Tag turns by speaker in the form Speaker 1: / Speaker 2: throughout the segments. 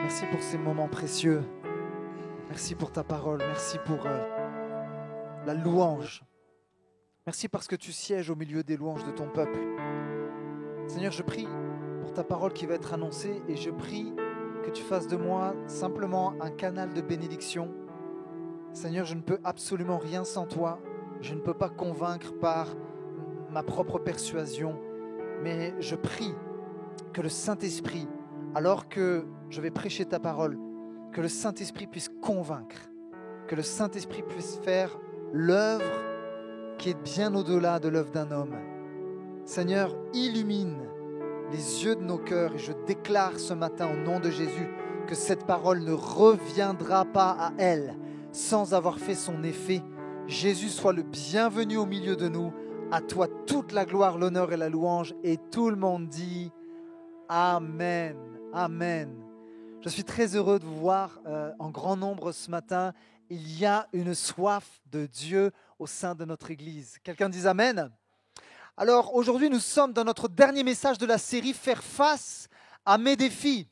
Speaker 1: Merci pour ces moments précieux. Merci pour ta parole. Merci pour la louange. Merci parce que tu sièges au milieu des louanges de ton peuple. Seigneur, je prie pour ta parole qui va être annoncée et je prie que tu fasses de moi simplement un canal de bénédiction. Seigneur, je ne peux absolument rien sans toi. Je ne peux pas convaincre par ma propre persuasion, mais je prie que le Saint-Esprit, alors que je vais prêcher ta parole, que le Saint-Esprit puisse convaincre, que le Saint-Esprit puisse faire l'œuvre qui est bien au-delà de l'œuvre d'un homme. Seigneur, illumine les yeux de nos cœurs et je déclare ce matin au nom de Jésus que cette parole ne reviendra pas à elle sans avoir fait son effet. Jésus soit le bienvenu au milieu de nous. À toi toute la gloire, l'honneur et la louange. Et tout le monde dit Amen. Amen. Je suis très heureux de vous voir en grand nombre ce matin. Il y a une soif de Dieu au sein de notre Église. Quelqu'un dise Amen. Alors aujourd'hui, nous sommes dans notre dernier message de la série « Faire face à mes défis ».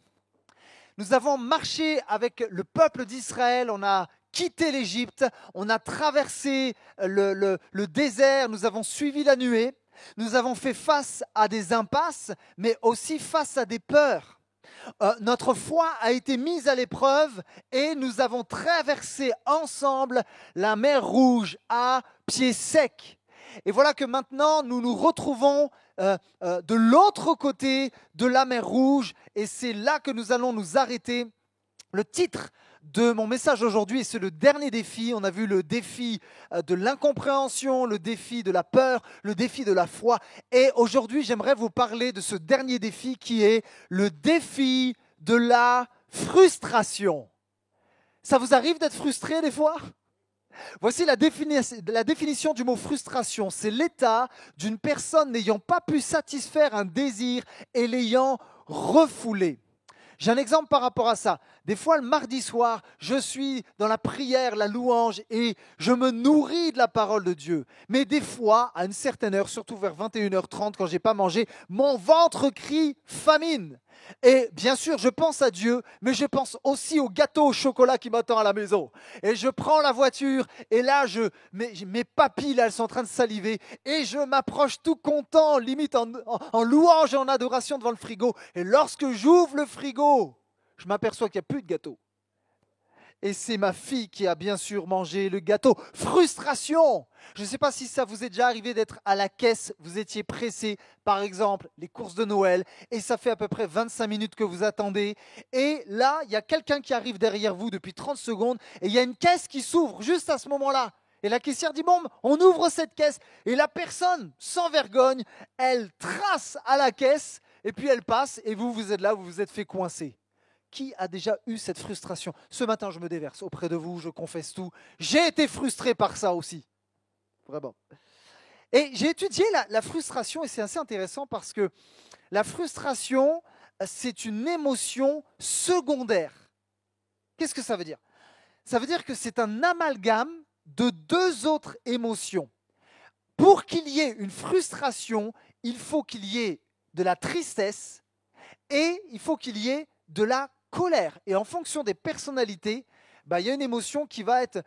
Speaker 1: Nous avons marché avec le peuple d'Israël, on a quitté l'Égypte, on a traversé le désert, nous avons suivi la nuée, nous avons fait face à des impasses, mais aussi face à des peurs. Notre foi a été mise à l'épreuve et nous avons traversé ensemble la mer Rouge à pied sec. Et voilà que maintenant, nous nous retrouvons de l'autre côté de la mer Rouge et c'est là que nous allons nous arrêter. Le titre de mon message aujourd'hui, c'est le dernier défi. On a vu le défi de l'incompréhension, le défi de la peur, le défi de la foi. Et aujourd'hui, j'aimerais vous parler de ce dernier défi qui est le défi de la frustration. Ça vous arrive d'être frustré des fois ? Voici la définition du mot frustration. C'est l'état d'une personne n'ayant pas pu satisfaire un désir et l'ayant refoulé. J'ai un exemple par rapport à ça. Des fois, le mardi soir, je suis dans la prière, la louange et je me nourris de la parole de Dieu. Mais des fois, à une certaine heure, surtout vers 21h30, quand je n'ai pas mangé, mon ventre crie famine. Et bien sûr, je pense à Dieu, mais je pense aussi au gâteau au chocolat qui m'attend à la maison. Et je prends la voiture et là, mes papilles, là, elles sont en train de saliver. Et je m'approche tout content, limite en louange et en adoration devant le frigo. Et lorsque j'ouvre le frigo, je m'aperçois qu'il n'y a plus de gâteau. Et c'est ma fille qui a bien sûr mangé le gâteau. Frustration! Je ne sais pas si ça vous est déjà arrivé d'être à la caisse, vous étiez pressé, par exemple, les courses de Noël, et ça fait à peu près 25 minutes que vous attendez. Et là, il y a quelqu'un qui arrive derrière vous depuis 30 secondes, et il y a une caisse qui s'ouvre juste à ce moment-là. Et la caissière dit, bon, on ouvre cette caisse. Et la personne, sans vergogne, elle trace à la caisse, et puis elle passe, et vous êtes là, vous vous êtes fait coincer. Qui a déjà eu cette frustration ? Ce matin, je me déverse auprès de vous, je confesse tout. J'ai été frustré par ça aussi. Vraiment. Et j'ai étudié la frustration et c'est assez intéressant parce que la frustration, c'est une émotion secondaire. Qu'est-ce que ça veut dire ? Ça veut dire que c'est un amalgame de deux autres émotions. Pour qu'il y ait une frustration, il faut qu'il y ait de la tristesse et il faut qu'il y ait de la colère. Et en fonction des personnalités, il y a une émotion qui va être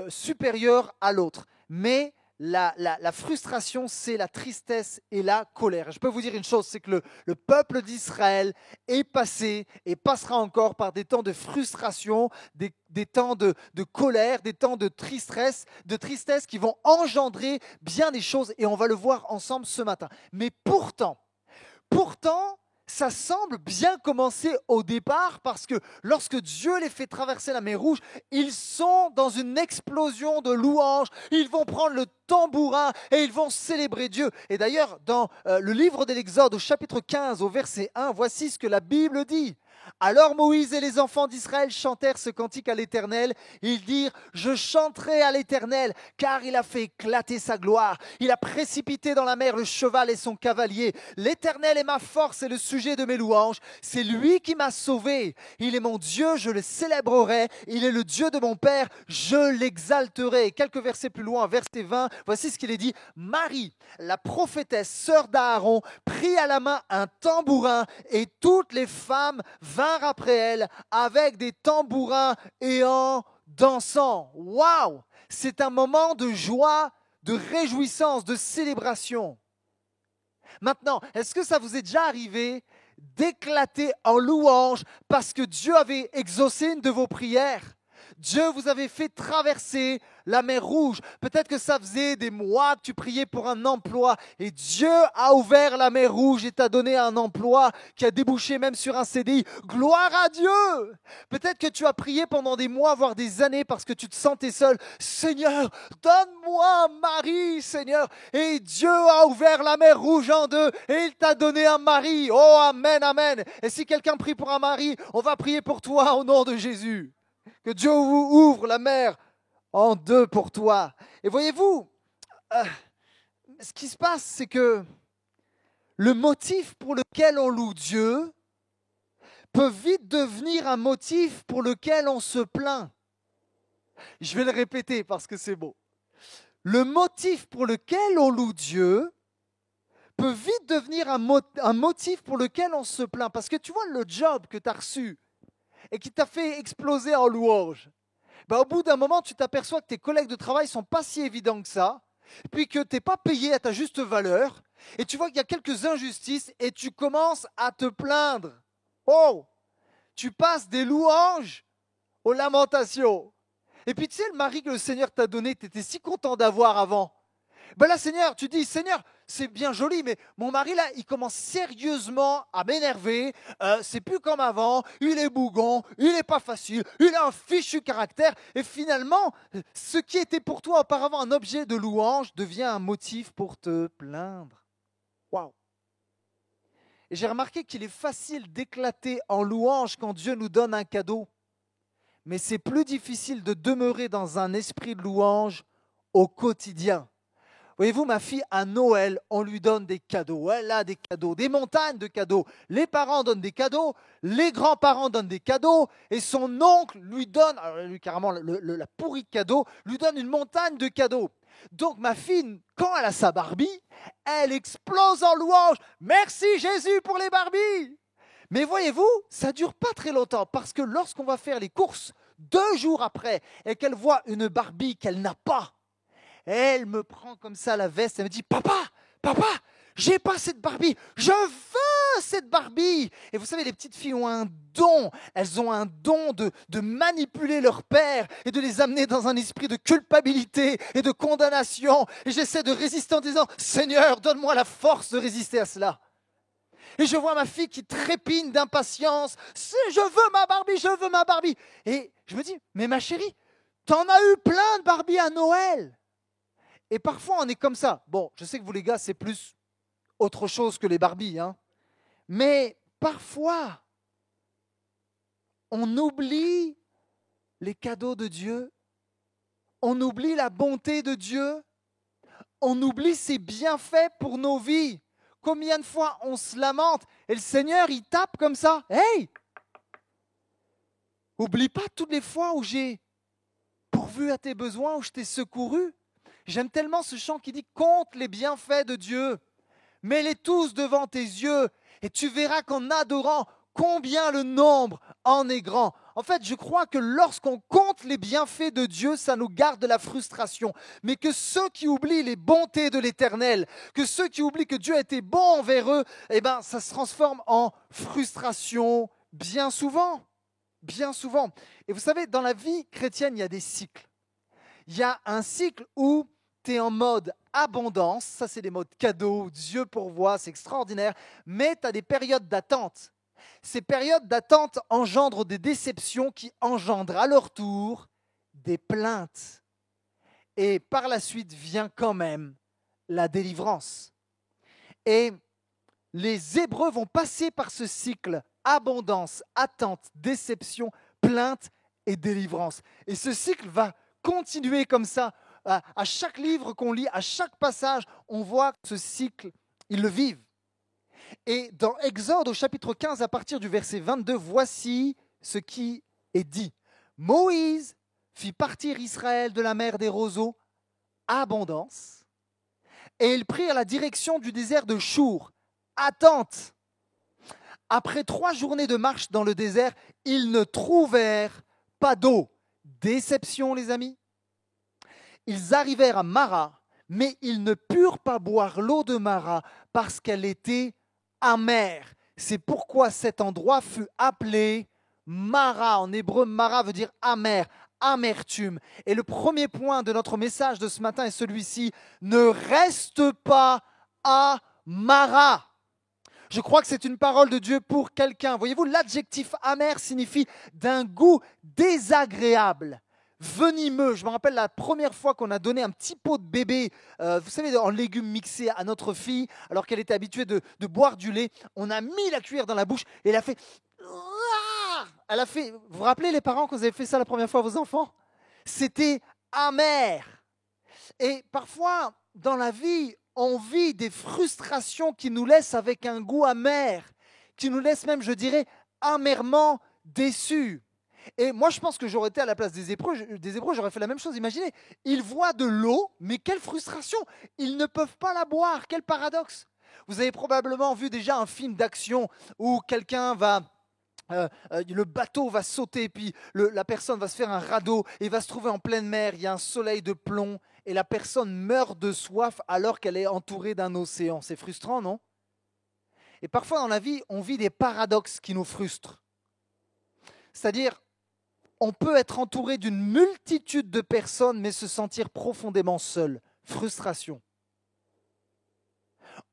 Speaker 1: supérieure à l'autre. Mais la frustration, c'est la tristesse et la colère. Et je peux vous dire une chose, c'est que le peuple d'Israël est passé et passera encore par des temps de frustration, des temps de colère, des temps de tristesse qui vont engendrer bien des choses. Et on va le voir ensemble ce matin. Mais pourtant, ça semble bien commencer au départ parce que lorsque Dieu les fait traverser la mer Rouge, ils sont dans une explosion de louanges. Ils vont prendre le tambourin et ils vont célébrer Dieu. Et d'ailleurs, dans le livre de l'Exode, au chapitre 15, au verset 1, voici ce que la Bible dit. Alors Moïse et les enfants d'Israël chantèrent ce cantique à l'Éternel. Ils dirent, je chanterai à l'Éternel, car il a fait éclater sa gloire. Il a précipité dans la mer le cheval et son cavalier. L'Éternel est ma force et le sujet de mes louanges. C'est lui qui m'a sauvé. Il est mon Dieu, je le célébrerai. Il est le Dieu de mon Père, je l'exalterai. Quelques versets plus loin, verset 20, voici ce qu'il est dit. Marie, la prophétesse, sœur d'Aaron, prit à la main un tambourin et toutes les femmes vinrent après elle avec des tambourins et en dansant. Waouh! C'est un moment de joie, de réjouissance, de célébration. Maintenant, est-ce que ça vous est déjà arrivé d'éclater en louange parce que Dieu avait exaucé une de vos prières? Dieu vous avait fait traverser la mer Rouge. Peut-être que ça faisait des mois que tu priais pour un emploi et Dieu a ouvert la mer Rouge et t'a donné un emploi qui a débouché même sur un CDI. Gloire à Dieu! Peut-être que tu as prié pendant des mois, voire des années parce que tu te sentais seul. Seigneur, donne-moi un mari, Seigneur. Et Dieu a ouvert la mer Rouge en deux et il t'a donné un mari. Oh, amen, amen. Et si quelqu'un prie pour un mari, on va prier pour toi au nom de Jésus. Que Dieu ouvre la mer en deux pour toi. Et voyez-vous, ce qui se passe, c'est que le motif pour lequel on loue Dieu peut vite devenir un motif pour lequel on se plaint. Je vais le répéter parce que c'est beau. Le motif pour lequel on loue Dieu peut vite devenir un motif pour lequel on se plaint. Parce que tu vois le job que tu as reçu et qui t'a fait exploser en louange, au bout d'un moment, tu t'aperçois que tes collègues de travail ne sont pas si évidents que ça, puis que tu n'es pas payé à ta juste valeur, et tu vois qu'il y a quelques injustices, et tu commences à te plaindre. Oh, tu passes des louanges aux lamentations. Et puis tu sais, le mari que le Seigneur t'a donné, tu étais si content d'avoir avant. Là, Seigneur, tu dis, Seigneur, c'est bien joli, mais mon mari, là, il commence sérieusement à m'énerver. C'est plus comme avant. Il est bougon, il n'est pas facile, il a un fichu caractère. Et finalement, ce qui était pour toi auparavant un objet de louange devient un motif pour te plaindre. Waouh! Et j'ai remarqué qu'il est facile d'éclater en louange quand Dieu nous donne un cadeau. Mais c'est plus difficile de demeurer dans un esprit de louange au quotidien. Voyez-vous, ma fille, à Noël, on lui donne des cadeaux. Elle a des cadeaux, des montagnes de cadeaux. Les parents donnent des cadeaux, les grands-parents donnent des cadeaux, et son oncle lui donne, alors lui carrément la pourrie de cadeaux, lui donne une montagne de cadeaux. Donc ma fille, quand elle a sa Barbie, elle explose en louange. Merci Jésus pour les Barbies. Mais voyez-vous, ça ne dure pas très longtemps, parce que lorsqu'on va faire les courses 2 jours après, et qu'elle voit une Barbie qu'elle n'a pas, elle me prend comme ça la veste, elle me dit « Papa, j'ai pas cette Barbie, je veux cette Barbie !» Et vous savez, les petites filles ont un don, elles ont un don de manipuler leur père et de les amener dans un esprit de culpabilité et de condamnation. Et j'essaie de résister en disant « Seigneur, donne-moi la force de résister à cela !» Et je vois ma fille qui trépigne d'impatience. « Je veux ma Barbie, je veux ma Barbie !» Et je me dis « Mais ma chérie, t'en as eu plein de Barbie à Noël !» Et parfois, on est comme ça. Bon, je sais que vous, les gars, c'est plus autre chose que les Barbies. Hein. Mais parfois, on oublie les cadeaux de Dieu. On oublie la bonté de Dieu. On oublie ses bienfaits pour nos vies. Combien de fois on se lamente et le Seigneur, il tape comme ça. Hey! Oublie pas toutes les fois où j'ai pourvu à tes besoins, où je t'ai secouru. J'aime tellement ce chant qui dit « Compte les bienfaits de Dieu, mets-les tous devant tes yeux, et tu verras qu'en adorant, combien le nombre en est grand. » En fait, je crois que lorsqu'on compte les bienfaits de Dieu, ça nous garde de la frustration. Mais que ceux qui oublient les bontés de l'Éternel, que ceux qui oublient que Dieu a été bon envers eux, ça se transforme en frustration bien souvent. Bien souvent. Et vous savez, dans la vie chrétienne, il y a des cycles. Il y a un cycle où tu es en mode abondance, ça c'est des modes cadeaux, Dieu pourvoit, c'est extraordinaire, mais tu as des périodes d'attente. Ces périodes d'attente engendrent des déceptions qui engendrent à leur tour des plaintes. Et par la suite vient quand même la délivrance. Et les Hébreux vont passer par ce cycle abondance, attente, déception, plainte et délivrance. Et ce cycle va continuer comme ça. À chaque livre qu'on lit, à chaque passage, on voit ce cycle, ils le vivent. Et dans Exode au chapitre 15, à partir du verset 22, voici ce qui est dit. Moïse fit partir Israël de la mer des roseaux, abondance, et ils prirent la direction du désert de Chour, attente. Après 3 journées de marche dans le désert, ils ne trouvèrent pas d'eau. Déception, les amis. Ils arrivèrent à Mara, mais ils ne purent pas boire l'eau de Mara parce qu'elle était amère. C'est pourquoi cet endroit fut appelé Mara. En hébreu, Mara veut dire amer, amertume. Et le premier point de notre message de ce matin est celui-ci. Ne reste pas à Mara. Je crois que c'est une parole de Dieu pour quelqu'un. Voyez-vous, l'adjectif amer signifie d'un goût désagréable, venimeux. Je me rappelle la première fois qu'on a donné un petit pot de bébé, vous savez, en légumes mixés à notre fille, alors qu'elle était habituée de boire du lait. On a mis la cuillère dans la bouche et elle a fait... Vous vous rappelez les parents quand vous avez fait ça la première fois à vos enfants? C'était amer. Et parfois, dans la vie, on vit des frustrations qui nous laissent avec un goût amer, qui nous laissent même, je dirais, amèrement déçus. Et moi, je pense que j'aurais été à la place des Hébreux, j'aurais fait la même chose. Imaginez, ils voient de l'eau, mais quelle frustration! Ils ne peuvent pas la boire, quel paradoxe! Vous avez probablement vu déjà un film d'action où quelqu'un va... le bateau va sauter, puis la personne va se faire un radeau et va se trouver en pleine mer, il y a un soleil de plomb, et la personne meurt de soif alors qu'elle est entourée d'un océan. C'est frustrant, non? Et parfois dans la vie, on vit des paradoxes qui nous frustrent. C'est-à-dire, on peut être entouré d'une multitude de personnes, mais se sentir profondément seul. Frustration.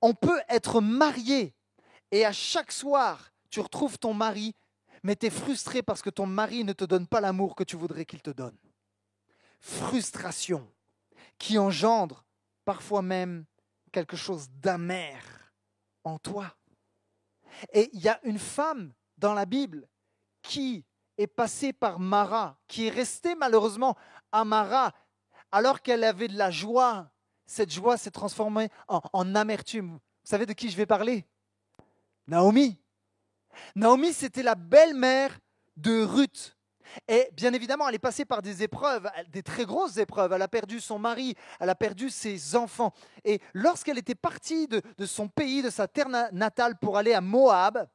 Speaker 1: On peut être marié, et à chaque soir, tu retrouves ton mari, mais tu es frustré parce que ton mari ne te donne pas l'amour que tu voudrais qu'il te donne. Frustration qui engendre parfois même quelque chose d'amer en toi. Et il y a une femme dans la Bible qui est passée par Mara, qui est restée malheureusement à Mara, alors qu'elle avait de la joie. Cette joie s'est transformée en amertume. Vous savez de qui je vais parler? Naomi. Naomi, c'était la belle-mère de Ruth. Et bien évidemment, elle est passée par des épreuves, des très grosses épreuves. Elle a perdu son mari, elle a perdu ses enfants. Et lorsqu'elle était partie de son pays, de sa terre natale pour aller à Moab,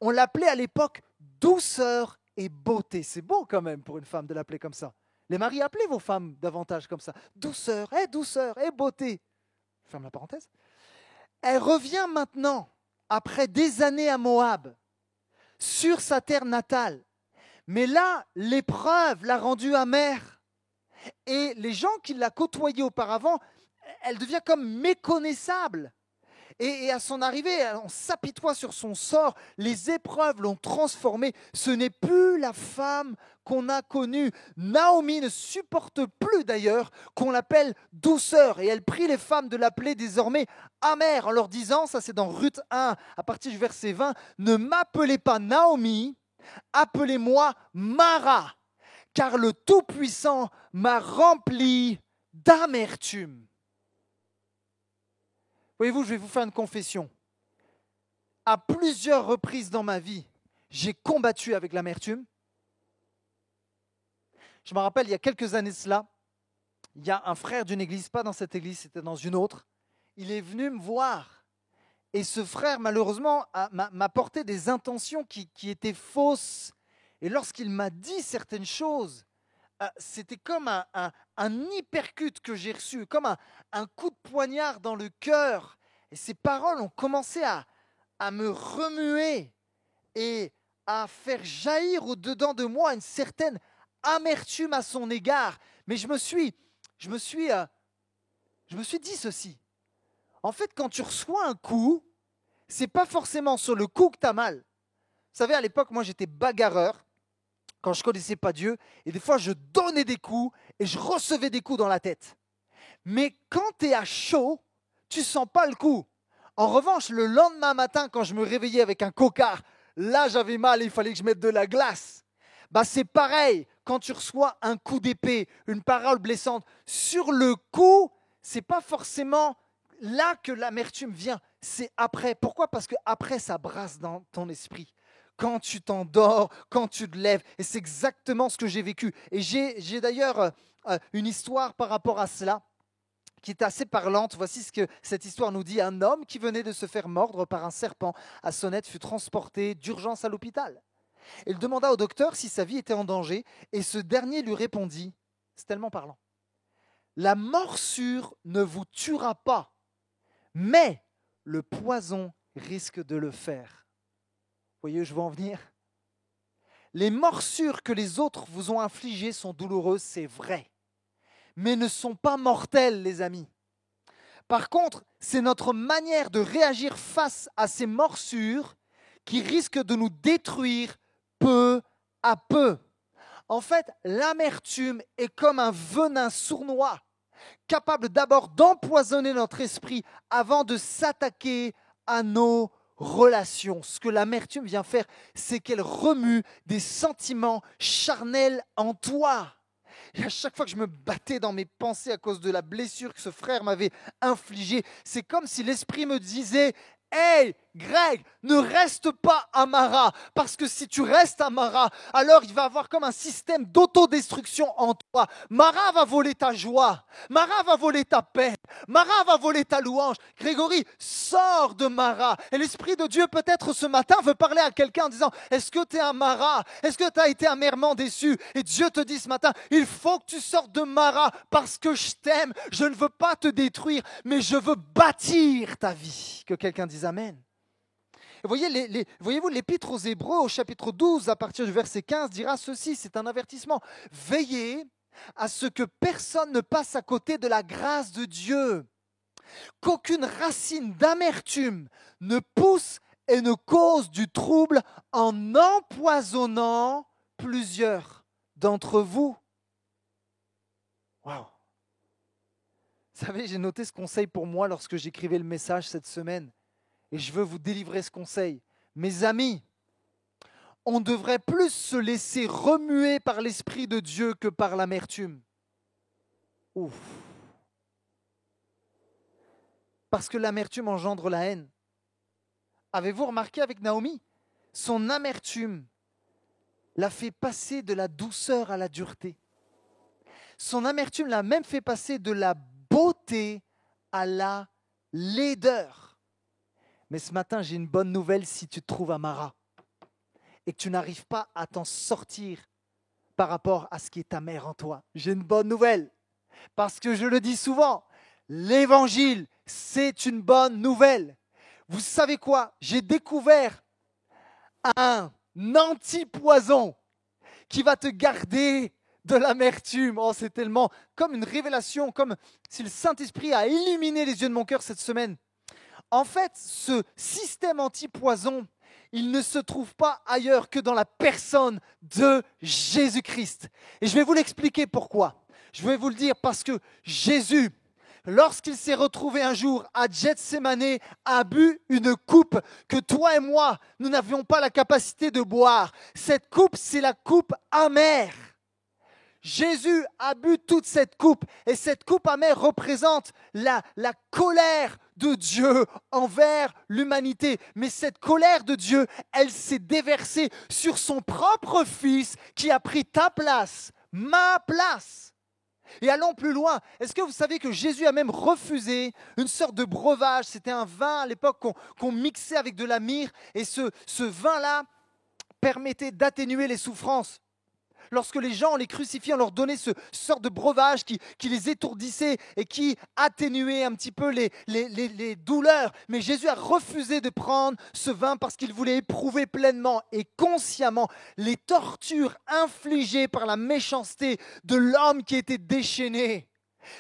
Speaker 1: on l'appelait à l'époque douceur et beauté. C'est beau quand même pour une femme de l'appeler comme ça. Les maris, appelez vos femmes davantage comme ça. Douceur et beauté. Ferme la parenthèse. Elle revient maintenant, après des années à Moab, sur sa terre natale. Mais là, l'épreuve l'a rendue amère. Et les gens qui l'a côtoyée auparavant, elle devient comme méconnaissable. Et à son arrivée, on s'apitoie sur son sort. Les épreuves l'ont transformée. Ce n'est plus la femme qu'on a connue. Naomi ne supporte plus d'ailleurs qu'on l'appelle douceur. Et elle prie les femmes de l'appeler désormais amère en leur disant, ça c'est dans Ruth 1, à partir du verset 20, « Ne m'appelez pas Naomi, appelez-moi Mara, car le Tout-Puissant m'a rempli d'amertume. » Voyez-vous, je vais vous faire une confession. À plusieurs reprises dans ma vie, j'ai combattu avec l'amertume. Je me rappelle, il y a quelques années de cela, il y a un frère d'une église, pas dans cette église, c'était dans une autre. Il est venu me voir. Et ce frère, malheureusement, m'a porté des intentions qui étaient fausses. Et lorsqu'il m'a dit certaines choses, c'était comme un hypercute que j'ai reçu, comme un coup de poignard dans le cœur. Et ces paroles ont commencé à me remuer et à faire jaillir au-dedans de moi une certaine amertume à son égard. Mais je me suis dit ceci. En fait, quand tu reçois un coup, c'est pas forcément sur le coup que tu as mal. Vous savez, à l'époque, moi, j'étais bagarreur quand je ne connaissais pas Dieu. Et des fois, je donnais des coups et je recevais des coups dans la tête. Mais quand tu es à chaud, tu ne sens pas le coup. En revanche, le lendemain matin, quand je me réveillais avec un cocard, là, j'avais mal et il fallait que je mette de la glace. C'est pareil, quand tu reçois un coup d'épée, une parole blessante, sur le coup, ce n'est pas forcément là que l'amertume vient, c'est après. Pourquoi? Parce qu'après, ça brasse dans ton esprit. Quand tu t'endors, quand tu te lèves, et c'est exactement ce que j'ai vécu. Et j'ai d'ailleurs une histoire par rapport à cela. qui est assez parlante. Voici ce que cette histoire nous dit. Un homme qui venait de se faire mordre par un serpent à sonnette fut transporté d'urgence à l'hôpital. Il demanda au docteur si sa vie était en danger et ce dernier lui répondit, c'est tellement parlant, la morsure ne vous tuera pas, mais le poison risque de le faire. Vous voyez où je veux en venir? Les morsures que les autres vous ont infligées sont douloureuses, c'est vrai, mais ne sont pas mortelles, les amis. Par contre, c'est notre manière de réagir face à ces morsures qui risquent de nous détruire peu à peu. En fait, l'amertume est comme un venin sournois, capable d'abord d'empoisonner notre esprit avant de s'attaquer à nos relations. Ce que l'amertume vient faire, c'est qu'elle remue des sentiments charnels en toi. Et à chaque fois que je me battais dans mes pensées à cause de la blessure que ce frère m'avait infligée, c'est comme si l'esprit me disait « Hey, Greg, ne reste pas à Mara, parce que si tu restes à Mara, alors il va y avoir comme un système d'autodestruction en toi. Mara va voler ta joie, Mara va voler ta paix, Mara va voler ta louange. Grégory, sors de Mara. » Et l'Esprit de Dieu peut-être ce matin veut parler à quelqu'un en disant « Est-ce que tu es un Mara? Est-ce que tu as été amèrement déçu ?» Et Dieu te dit ce matin « Il faut que tu sortes de Mara parce que je t'aime. Je ne veux pas te détruire, mais je veux bâtir ta vie. » Que quelqu'un dise Amen. Voyez-vous, l'Épître aux Hébreux, au chapitre 12, à partir du verset 15, dira ceci, c'est un avertissement. Veillez à ce que personne ne passe à côté de la grâce de Dieu, qu'aucune racine d'amertume ne pousse et ne cause du trouble en empoisonnant plusieurs d'entre vous. Waouh! Vous savez, j'ai noté ce conseil pour moi lorsque j'écrivais le message cette semaine. Et je veux vous délivrer ce conseil. Mes amis, on devrait plus se laisser remuer par l'Esprit de Dieu que par l'amertume. Ouf. Parce que l'amertume engendre la haine. Avez-vous remarqué avec Naomi? Son amertume l'a fait passer de la douceur à la dureté. Son amertume l'a même fait passer de la beauté à la laideur. Mais ce matin, j'ai une bonne nouvelle si tu te trouves à Mara et que tu n'arrives pas à t'en sortir par rapport à ce qui est amer en toi. J'ai une bonne nouvelle parce que je le dis souvent, l'évangile, c'est une bonne nouvelle. Vous savez quoi? J'ai découvert un antipoison qui va te garder de l'amertume. Oh, c'est tellement comme une révélation, comme si le Saint-Esprit a illuminé les yeux de mon cœur cette semaine. En fait, ce système anti-poison, il ne se trouve pas ailleurs que dans la personne de Jésus-Christ. Et je vais vous l'expliquer pourquoi. Je vais vous le dire parce que Jésus, lorsqu'il s'est retrouvé un jour à Gethsémané, a bu une coupe que toi et moi, nous n'avions pas la capacité de boire. Cette coupe, c'est la coupe amère. Jésus a bu toute cette coupe et cette coupe amère représente la colère de Dieu envers l'humanité. Mais cette colère de Dieu, elle s'est déversée sur son propre Fils qui a pris ta place, ma place. Et allons plus loin. Est-ce que vous savez que Jésus a même refusé une sorte de breuvage? C'était un vin à l'époque qu'on mixait avec de la myrrhe et ce vin-là permettait d'atténuer les souffrances. Lorsque les gens, on les crucifiait, on leur donnait ce sorte de breuvage qui les étourdissait et qui atténuait un petit peu les douleurs. Mais Jésus a refusé de prendre ce vin parce qu'il voulait éprouver pleinement et consciemment les tortures infligées par la méchanceté de l'homme qui était déchaîné.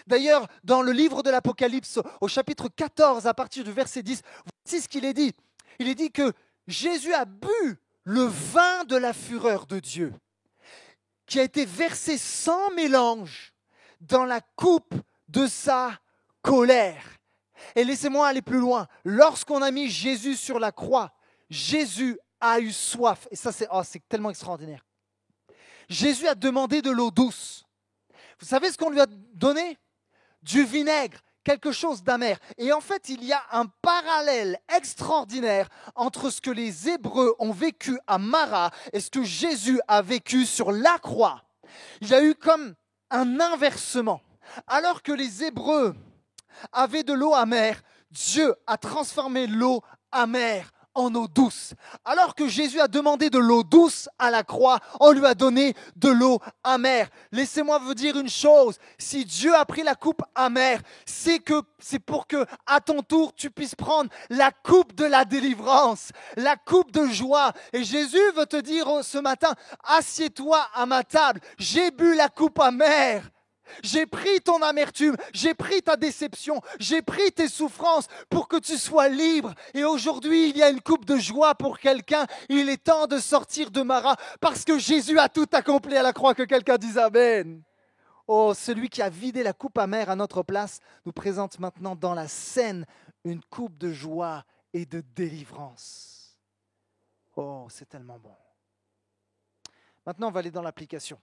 Speaker 1: D'ailleurs, dans le livre de l'Apocalypse, au chapitre 14, à partir du verset 10, voici ce qu'il est dit. Il est dit que Jésus a bu le vin de la fureur de Dieu, qui a été versé sans mélange dans la coupe de sa colère. Et laissez-moi aller plus loin. Lorsqu'on a mis Jésus sur la croix, Jésus a eu soif. Et ça, c'est tellement extraordinaire. Jésus a demandé de l'eau douce. Vous savez ce qu'on lui a donné? Du vinaigre, quelque chose d'amer. Et en fait, il y a un parallèle extraordinaire entre ce que les Hébreux ont vécu à Mara et ce que Jésus a vécu sur la croix. Il y a eu comme un inversement. Alors que les Hébreux avait de l'eau amère, Dieu a transformé l'eau amère en eau douce. Alors que Jésus a demandé de l'eau douce à la croix, on lui a donné de l'eau amère. Laissez-moi vous dire une chose, si Dieu a pris la coupe amère, c'est pour que, à ton tour, tu puisses prendre la coupe de la délivrance, la coupe de joie. Et Jésus veut te dire ce matin, assieds-toi à ma table, j'ai bu la coupe amère. J'ai pris ton amertume, j'ai pris ta déception, j'ai pris tes souffrances pour que tu sois libre. Et aujourd'hui, il y a une coupe de joie pour quelqu'un. Il est temps de sortir de Mara parce que Jésus a tout accompli à la croix. Que quelqu'un dise Amen. Oh, celui qui a vidé la coupe amère à notre place nous présente maintenant dans la scène une coupe de joie et de délivrance. Oh, c'est tellement bon. Maintenant, on va aller dans l'application.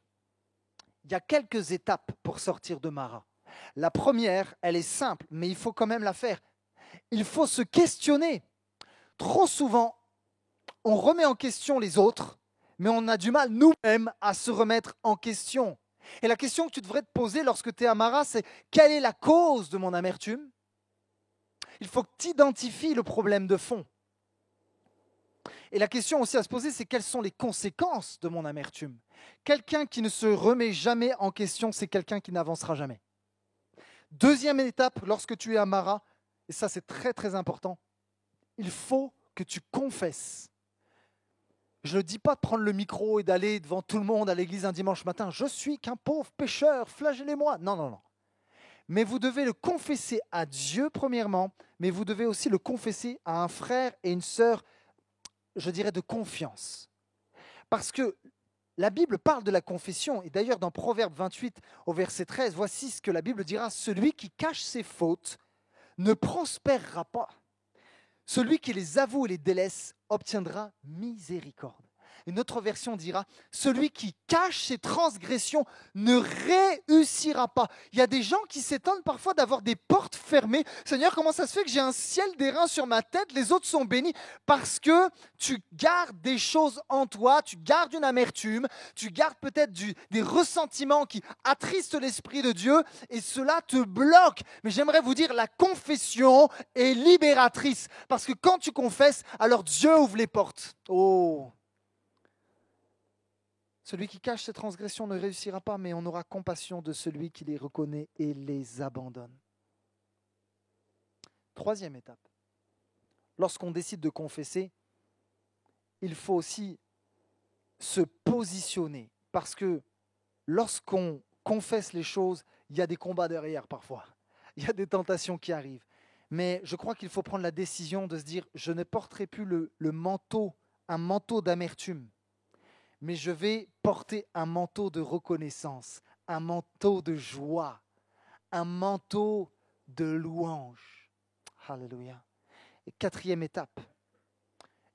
Speaker 1: Il y a quelques étapes pour sortir de Mara. La première, elle est simple, mais il faut quand même la faire. Il faut se questionner. Trop souvent, on remet en question les autres, mais on a du mal nous-mêmes à se remettre en question. Et la question que tu devrais te poser lorsque tu es à Mara, c'est quelle est la cause de mon amertume ? Il faut que tu identifies le problème de fond. Et la question aussi à se poser, c'est quelles sont les conséquences de mon amertume ? Quelqu'un qui ne se remet jamais en question, c'est quelqu'un qui n'avancera jamais. Deuxième étape, lorsque tu es à Mara, et ça c'est très très important, il faut que tu confesses. Je ne dis pas de prendre le micro et d'aller devant tout le monde à l'église un dimanche matin. Je suis qu'un pauvre pécheur, flagellez-moi. Non, non, non. Mais vous devez le confesser à Dieu premièrement, mais vous devez aussi le confesser à un frère et une sœur, je dirais, de confiance. Parce que la Bible parle de la confession, et d'ailleurs dans Proverbe 28 au verset 13, voici ce que la Bible dira, « Celui qui cache ses fautes ne prospérera pas. Celui qui les avoue et les délaisse obtiendra miséricorde. » Une autre version dira, « Celui qui cache ses transgressions ne réussira pas. » Il y a des gens qui s'étonnent parfois d'avoir des portes fermées. « Seigneur, comment ça se fait que j'ai un ciel d'airain sur ma tête, les autres sont bénis ?» Parce que tu gardes des choses en toi, tu gardes une amertume, tu gardes peut-être des ressentiments qui attristent l'Esprit de Dieu et cela te bloque. Mais j'aimerais vous dire, la confession est libératrice. Parce que quand tu confesses, alors Dieu ouvre les portes. Oh! Celui qui cache ses transgressions ne réussira pas, mais on aura compassion de celui qui les reconnaît et les abandonne. Troisième étape. Lorsqu'on décide de confesser, il faut aussi se positionner. Parce que lorsqu'on confesse les choses, il y a des combats derrière parfois. Il y a des tentations qui arrivent. Mais je crois qu'il faut prendre la décision de se dire, je ne porterai plus le manteau, un manteau d'amertume. Mais je vais porter un manteau de reconnaissance, un manteau de joie, un manteau de louange. Alléluia. Et quatrième étape,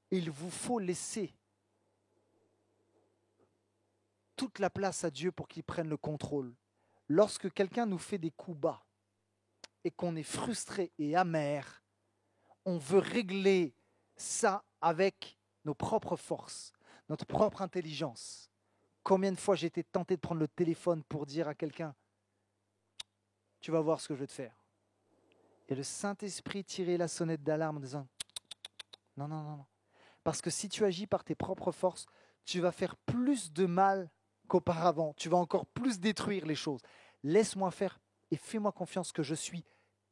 Speaker 1: il vous faut laisser toute la place à Dieu pour qu'il prenne le contrôle. Lorsque quelqu'un nous fait des coups bas et qu'on est frustré et amer, on veut régler ça avec nos propres forces, notre propre intelligence. Combien de fois j'ai été tenté de prendre le téléphone pour dire à quelqu'un « Tu vas voir ce que je vais te faire ». Et le Saint-Esprit tirait la sonnette d'alarme en disant « Non, non, non, non. » Parce que si tu agis par tes propres forces, tu vas faire plus de mal qu'auparavant. Tu vas encore plus détruire les choses. Laisse-moi faire et fais-moi confiance que je suis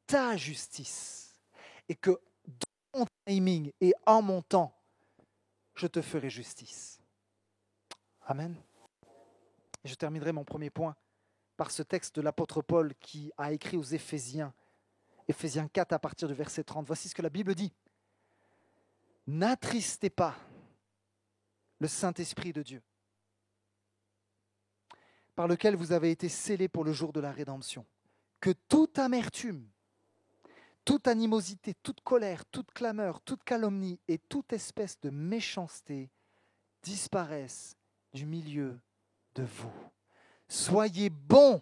Speaker 1: ta justice. Et que dans mon timing et en mon temps, je te ferai justice. Amen. Et je terminerai mon premier point par ce texte de l'apôtre Paul qui a écrit aux Éphésiens, Éphésiens 4 à partir du verset 30. Voici ce que la Bible dit. « N'attristez pas le Saint-Esprit de Dieu, par lequel vous avez été scellés pour le jour de la rédemption. Que toute amertume, toute animosité, toute colère, toute clameur, toute calomnie et toute espèce de méchanceté disparaissent du milieu de vous. Soyez bons. »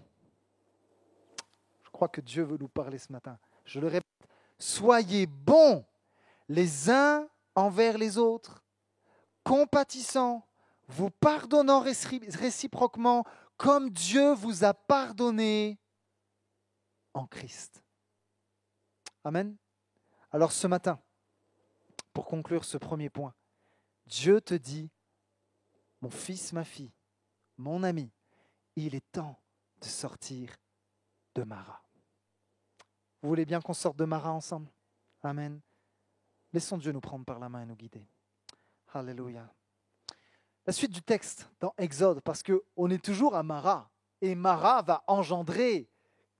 Speaker 1: Je crois que Dieu veut nous parler ce matin. Je le répète. Soyez bons les uns envers les autres, compatissants, vous pardonnant réciproquement comme Dieu vous a pardonné en Christ. Amen. Alors ce matin, pour conclure ce premier point, Dieu te dit, mon fils, ma fille, mon ami, il est temps de sortir de Mara. Vous voulez bien qu'on sorte de Mara ensemble? Amen. Laissons Dieu nous prendre par la main et nous guider. Alléluia. La suite du texte dans Exode, parce qu'on est toujours à Mara, et Mara va engendrer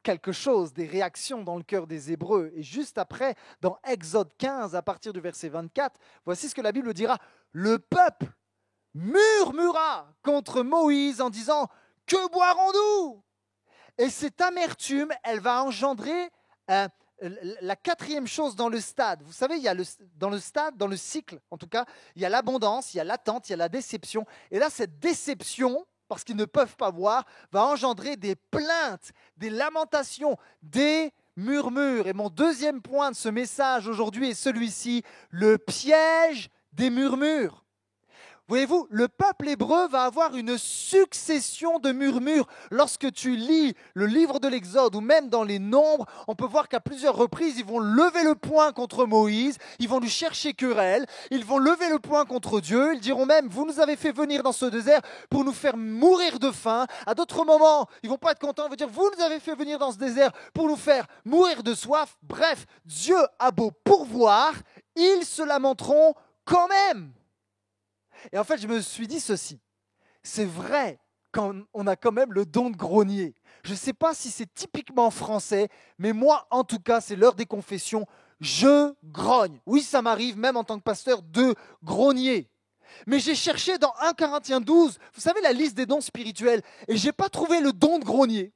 Speaker 1: quelque chose, des réactions dans le cœur des Hébreux. Et juste après, dans Exode 15, à partir du verset 24, voici ce que la Bible dira. Le peuple murmura contre Moïse en disant « Que boirons-nous » Et cette amertume, elle va engendrer la quatrième chose dans le stade. Vous savez, il y a dans le stade, dans le cycle, en tout cas, il y a l'abondance, il y a l'attente, il y a la déception. Et là, cette déception, parce qu'ils ne peuvent pas boire, va engendrer des plaintes, des lamentations, des murmures. Et mon deuxième point de ce message aujourd'hui est celui-ci, le piège des murmures. Voyez-vous, le peuple hébreu va avoir une succession de murmures. Lorsque tu lis le livre de l'Exode ou même dans les Nombres, on peut voir qu'à plusieurs reprises, ils vont lever le poing contre Moïse, ils vont lui chercher querelle, ils vont lever le poing contre Dieu, ils diront même, vous nous avez fait venir dans ce désert pour nous faire mourir de faim. À d'autres moments, ils ne vont pas être contents, ils vont dire, vous nous avez fait venir dans ce désert pour nous faire mourir de soif. Bref, Dieu a beau pourvoir, ils se lamenteront quand même. Et en fait, je me suis dit ceci, c'est vrai qu'on a quand même le don de grogner. Je ne sais pas si c'est typiquement français, mais moi, en tout cas, c'est l'heure des confessions, je grogne. Oui, ça m'arrive même en tant que pasteur de grogner. Mais j'ai cherché dans 1 Corinthiens 12, vous savez, la liste des dons spirituels, et je n'ai pas trouvé le don de grogner.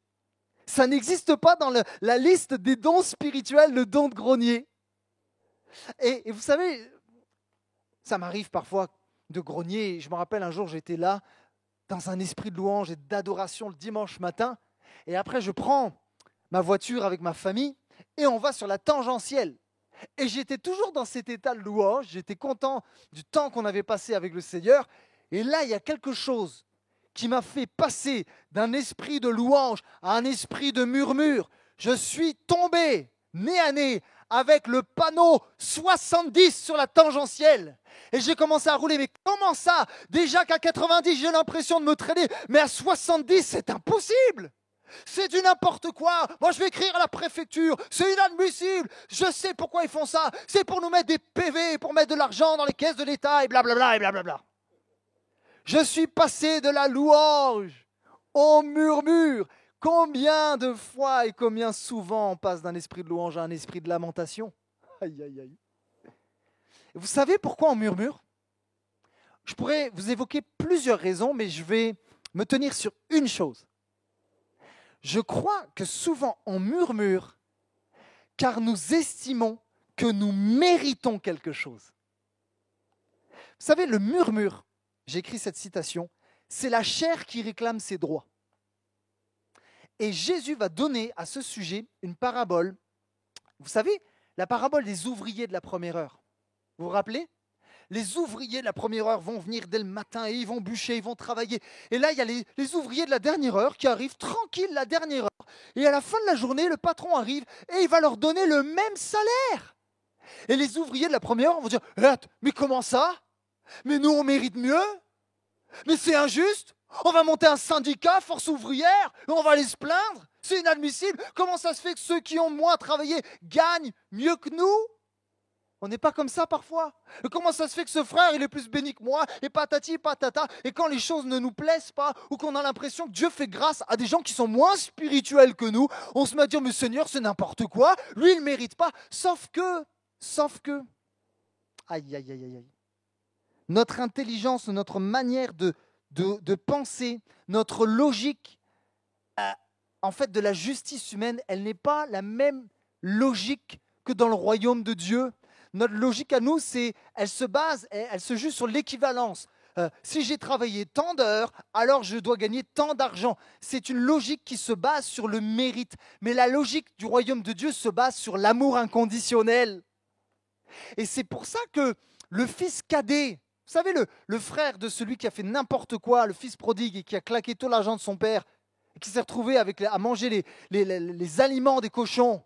Speaker 1: Ça n'existe pas dans la liste des dons spirituels, le don de grogner. Et vous savez, ça m'arrive parfois de grogner. Je me rappelle un jour, j'étais là dans un esprit de louange et d'adoration le dimanche matin. Et après, je prends ma voiture avec ma famille et on va sur la tangentielle. Et j'étais toujours dans cet état de louange. J'étais content du temps qu'on avait passé avec le Seigneur. Et là, il y a quelque chose qui m'a fait passer d'un esprit de louange à un esprit de murmure. Je suis tombé nez à nez avec le panneau 70 sur la tangentielle. Et j'ai commencé à rouler. Mais comment ça? Déjà qu'à 90, j'ai l'impression de me traîner. Mais à 70, c'est impossible. C'est du n'importe quoi. Moi, je vais écrire à la préfecture. C'est inadmissible. Je sais pourquoi ils font ça. C'est pour nous mettre des PV, pour mettre de l'argent dans les caisses de l'État et blablabla et blablabla. Je suis passé de la louange au murmure. Combien de fois et combien souvent on passe d'un esprit de louange à un esprit de lamentation? Aïe, aïe, aïe. Et vous savez pourquoi on murmure? Je pourrais vous évoquer plusieurs raisons, mais je vais me tenir sur une chose. Je crois que souvent on murmure car nous estimons que nous méritons quelque chose. Vous savez, le murmure, j'ai écrit cette citation, c'est la chair qui réclame ses droits. Et Jésus va donner à ce sujet une parabole. Vous savez, la parabole des ouvriers de la première heure. Vous vous rappelez? Les ouvriers de la première heure vont venir dès le matin et ils vont bûcher, ils vont travailler. Et là, il y a les ouvriers de la dernière heure qui arrivent tranquilles la dernière heure. Et à la fin de la journée, le patron arrive et il va leur donner le même salaire. Et les ouvriers de la première heure vont dire « Mais comment ça? Mais nous, on mérite mieux? Mais c'est injuste? On va monter un syndicat, force ouvrière, et on va aller se plaindre? C'est inadmissible. Comment ça se fait que ceux qui ont moins travaillé gagnent mieux que nous? » On n'est pas comme ça parfois. Et comment ça se fait que ce frère, il est plus béni que moi, et patati patata, et quand les choses ne nous plaisent pas, ou qu'on a l'impression que Dieu fait grâce à des gens qui sont moins spirituels que nous, on se met à dire, mais Seigneur, c'est n'importe quoi, lui, il ne mérite pas, sauf que, aïe, aïe, aïe, aïe, notre intelligence, notre manière de penser, notre logique, en fait, de la justice humaine, elle n'est pas la même logique que dans le royaume de Dieu. Notre logique à nous, elle se juge sur l'équivalence. Si j'ai travaillé tant d'heures, alors je dois gagner tant d'argent. C'est une logique qui se base sur le mérite. Mais la logique du royaume de Dieu se base sur l'amour inconditionnel. Et c'est pour ça que le fils cadet, vous savez, le frère de celui qui a fait n'importe quoi, le fils prodigue et qui a claqué tout l'argent de son père, et qui s'est retrouvé à manger les aliments des cochons,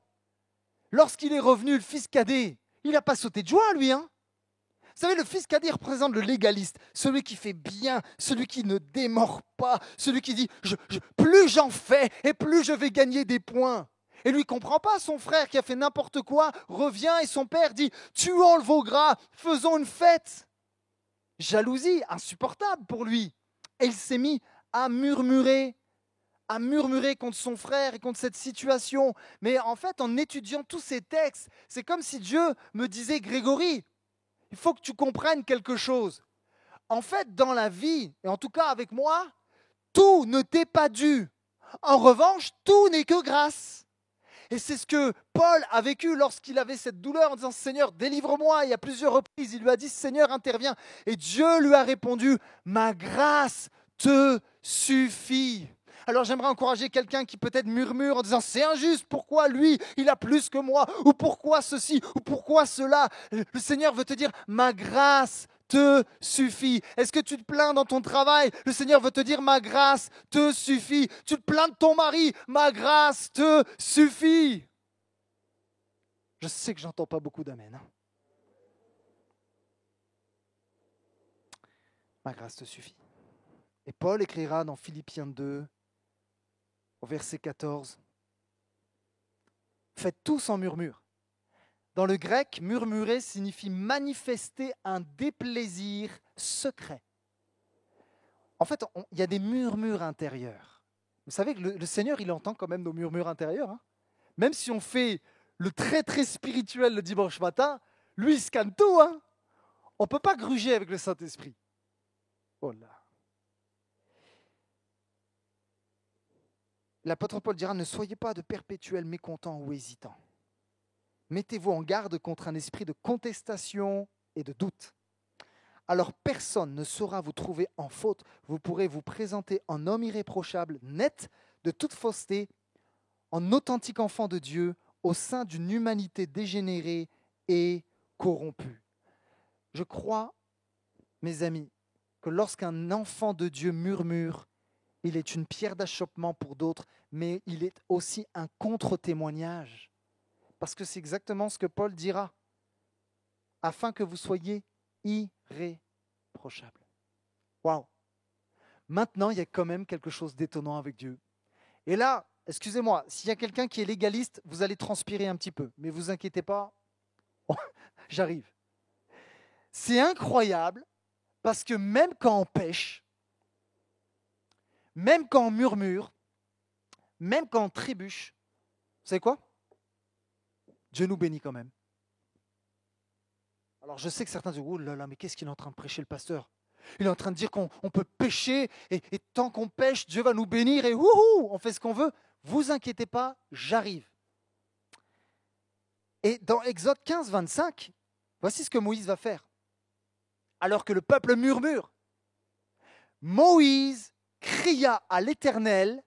Speaker 1: lorsqu'il est revenu, le fils cadet, il n'a pas sauté de joie, lui. Vous savez, le fils cadet représente le légaliste, celui qui fait bien, celui qui ne démord pas, celui qui dit plus j'en fais et plus je vais gagner des points. Et lui ne comprend pas, son frère qui a fait n'importe quoi revient et son père dit tuons le veau gras, faisons une fête. Jalousie, insupportable pour lui. Et il s'est mis à murmurer contre son frère et contre cette situation. Mais en fait, en étudiant tous ces textes, c'est comme si Dieu me disait, Grégory, il faut que tu comprennes quelque chose. En fait, dans la vie, et en tout cas avec moi, tout ne t'est pas dû. En revanche, tout n'est que grâce. Et c'est ce que Paul a vécu lorsqu'il avait cette douleur en disant « Seigneur, délivre-moi ». Il y a plusieurs reprises, il lui a dit « Seigneur, interviens ». Et Dieu lui a répondu « Ma grâce te suffit ». Alors j'aimerais encourager quelqu'un qui peut-être murmure en disant « C'est injuste, pourquoi lui, il a plus que moi ?» ou « Pourquoi ceci ?» ou « Pourquoi cela ?» Le Seigneur veut te dire « Ma grâce te suffit ». Est-ce que tu te plains dans ton travail? Le Seigneur veut te dire « Ma grâce te suffit ». Tu te plains de ton mari? Ma grâce te suffit. Je sais que j'entends pas beaucoup d'amen. Ma grâce te suffit. Et Paul écrira dans Philippiens 2, au verset 14, « Faites tout sans murmure ». Dans le grec, murmurer signifie manifester un déplaisir secret. En fait, il y a des murmures intérieurs. Vous savez que le Seigneur, il entend quand même nos murmures intérieurs. Même si on fait le très très spirituel le dimanche matin, lui, il scanne tout. On ne peut pas gruger avec le Saint-Esprit. Oh là. L'apôtre Paul dira, ne soyez pas de perpétuels mécontents ou hésitants. Mettez-vous en garde contre un esprit de contestation et de doute. Alors personne ne saura vous trouver en faute. Vous pourrez vous présenter en homme irréprochable, net de toute fausseté, en authentique enfant de Dieu, au sein d'une humanité dégénérée et corrompue. Je crois, mes amis, que lorsqu'un enfant de Dieu murmure, il est une pierre d'achoppement pour d'autres, mais il est aussi un contre-témoignage. Parce que c'est exactement ce que Paul dira, afin que vous soyez irréprochables. Waouh! Maintenant, il y a quand même quelque chose d'étonnant avec Dieu. Et là, excusez-moi, s'il y a quelqu'un qui est légaliste, vous allez transpirer un petit peu, mais ne vous inquiétez pas, j'arrive. C'est incroyable, parce que même quand on pêche, même quand on murmure, même quand on trébuche, vous savez quoi? Dieu nous bénit quand même. Alors je sais que certains disent « Oh là là, mais qu'est-ce qu'il est en train de prêcher le pasteur ?» Il est en train de dire qu'on peut pécher et tant qu'on pêche, Dieu va nous bénir et wouhou, on fait ce qu'on veut. Vous inquiétez pas, j'arrive. Et dans Exode 15, 25, voici ce que Moïse va faire. Alors que le peuple murmure, Moïse cria à l'Éternel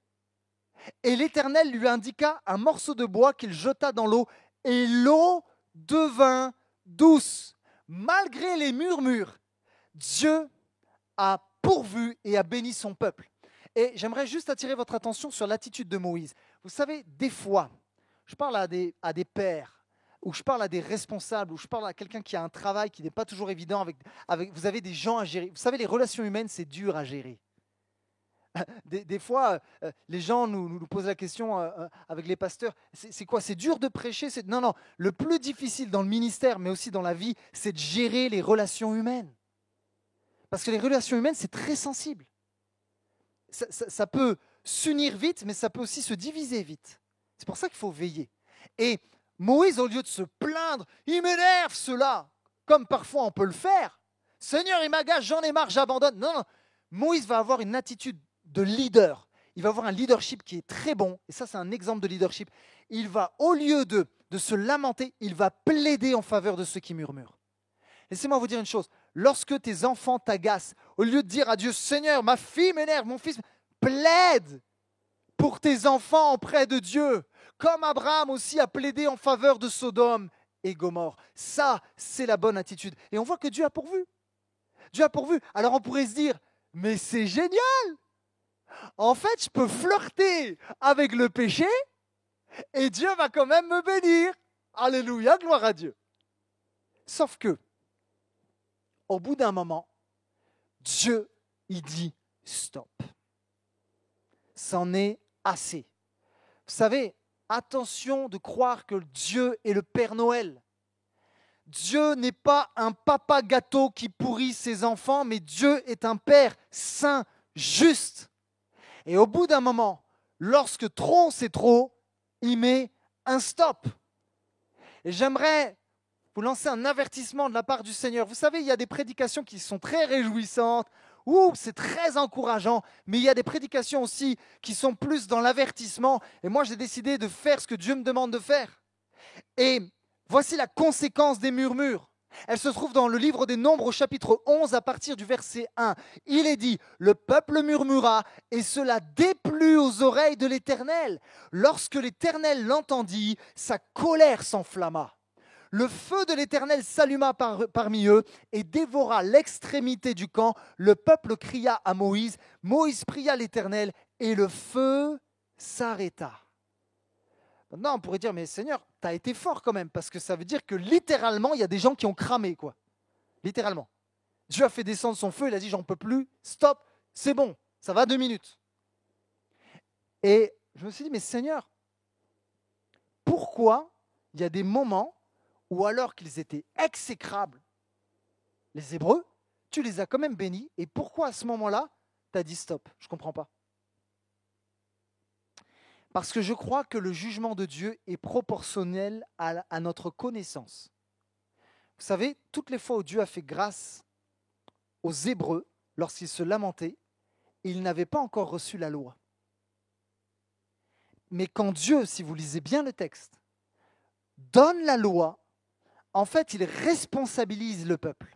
Speaker 1: et l'Éternel lui indiqua un morceau de bois qu'il jeta dans l'eau et l'eau devint douce. Malgré les murmures, Dieu a pourvu et a béni son peuple. Et j'aimerais juste attirer votre attention sur l'attitude de Moïse. Vous savez, des fois, je parle à des pères, ou je parle à des responsables, ou je parle à quelqu'un qui a un travail qui n'est pas toujours évident, vous avez des gens à gérer. Vous savez, les relations humaines, c'est dur à gérer. Des fois, les gens nous posent la question avec les pasteurs, c'est quoi? C'est dur de prêcher? Non, le plus difficile dans le ministère, mais aussi dans la vie, c'est de gérer les relations humaines. Parce que les relations humaines, c'est très sensible. Ça peut s'unir vite, mais ça peut aussi se diviser vite. C'est pour ça qu'il faut veiller. Et Moïse, au lieu de se plaindre, il m'énerve cela, comme parfois on peut le faire. Seigneur, il m'agace, j'en ai marre, j'abandonne. Non, Moïse va avoir une attitude de leader. Il va avoir un leadership qui est très bon. Et ça, c'est un exemple de leadership. Il va, au lieu de se lamenter, il va plaider en faveur de ceux qui murmurent. Laissez-moi vous dire une chose. Lorsque tes enfants t'agacent, au lieu de dire à Dieu, Seigneur, ma fille m'énerve, mon fils, plaide pour tes enfants auprès de Dieu. Comme Abraham aussi a plaidé en faveur de Sodome et Gomorrhe. Ça, c'est la bonne attitude. Et on voit que Dieu a pourvu. Dieu a pourvu. Alors on pourrait se dire, mais c'est génial! En fait, je peux flirter avec le péché et Dieu va quand même me bénir. Alléluia, gloire à Dieu. Sauf que, au bout d'un moment, Dieu, il dit stop. C'en est assez. Vous savez, attention de croire que Dieu est le Père Noël. Dieu n'est pas un papa gâteau qui pourrit ses enfants, mais Dieu est un Père saint, juste. Et au bout d'un moment, lorsque trop c'est trop, il met un stop. Et j'aimerais vous lancer un avertissement de la part du Seigneur. Vous savez, il y a des prédications qui sont très réjouissantes, c'est très encourageant, mais il y a des prédications aussi qui sont plus dans l'avertissement. Et moi, j'ai décidé de faire ce que Dieu me demande de faire. Et voici la conséquence des murmures. Elle se trouve dans le livre des Nombres au chapitre 11 à partir du verset 1. Il est dit, le peuple murmura et cela déplut aux oreilles de l'Éternel. Lorsque l'Éternel l'entendit, sa colère s'enflamma. Le feu de l'Éternel s'alluma parmi eux et dévora l'extrémité du camp. Le peuple cria à Moïse. Moïse pria l'Éternel et le feu s'arrêta. Maintenant, on pourrait dire, mais Seigneur, tu as été fort quand même, parce que ça veut dire que littéralement, il y a des gens qui ont cramé, quoi. Littéralement. Dieu a fait descendre son feu, il a dit, j'en peux plus, stop, c'est bon, ça va 2 minutes. Et je me suis dit, mais Seigneur, pourquoi il y a des moments où alors qu'ils étaient exécrables, les Hébreux, tu les as quand même bénis, et pourquoi à ce moment-là, tu as dit stop? Je ne comprends pas. Parce que je crois que le jugement de Dieu est proportionnel à notre connaissance. Vous savez, toutes les fois où Dieu a fait grâce aux Hébreux, lorsqu'ils se lamentaient, ils n'avaient pas encore reçu la loi. Mais quand Dieu, si vous lisez bien le texte, donne la loi, en fait, il responsabilise le peuple.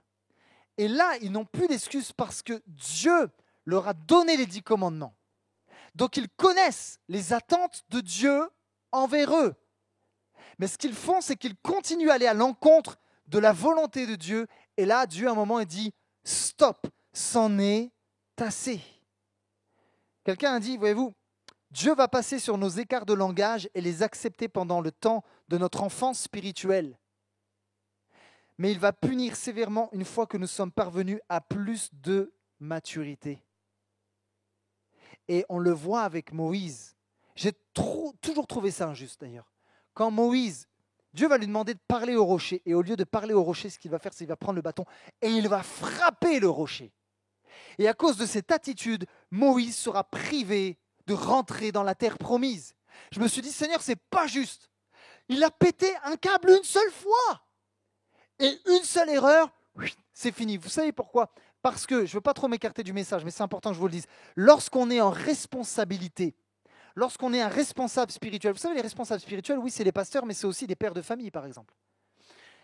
Speaker 1: Et là, ils n'ont plus d'excuses parce que Dieu leur a donné les 10 commandements. Donc, ils connaissent les attentes de Dieu envers eux. Mais ce qu'ils font, c'est qu'ils continuent à aller à l'encontre de la volonté de Dieu. Et là, Dieu, à un moment, il dit « Stop, c'en est assez ». Quelqu'un a dit, voyez-vous, Dieu va passer sur nos écarts de langage et les accepter pendant le temps de notre enfance spirituelle. Mais il va punir sévèrement une fois que nous sommes parvenus à plus de maturité. Et on le voit avec Moïse. J'ai toujours trouvé ça injuste d'ailleurs. Quand Moïse, Dieu va lui demander de parler au rocher. Et au lieu de parler au rocher, ce qu'il va faire, c'est qu'il va prendre le bâton et il va frapper le rocher. Et à cause de cette attitude, Moïse sera privé de rentrer dans la terre promise. Je me suis dit, Seigneur, c'est pas juste. Il a pété un câble une seule fois. Et une seule erreur, c'est fini. Vous savez pourquoi ? Parce que, je ne veux pas trop m'écarter du message, mais c'est important que je vous le dise. Lorsqu'on est en responsabilité, lorsqu'on est un responsable spirituel, vous savez, les responsables spirituels, oui, c'est les pasteurs, mais c'est aussi des pères de famille, par exemple.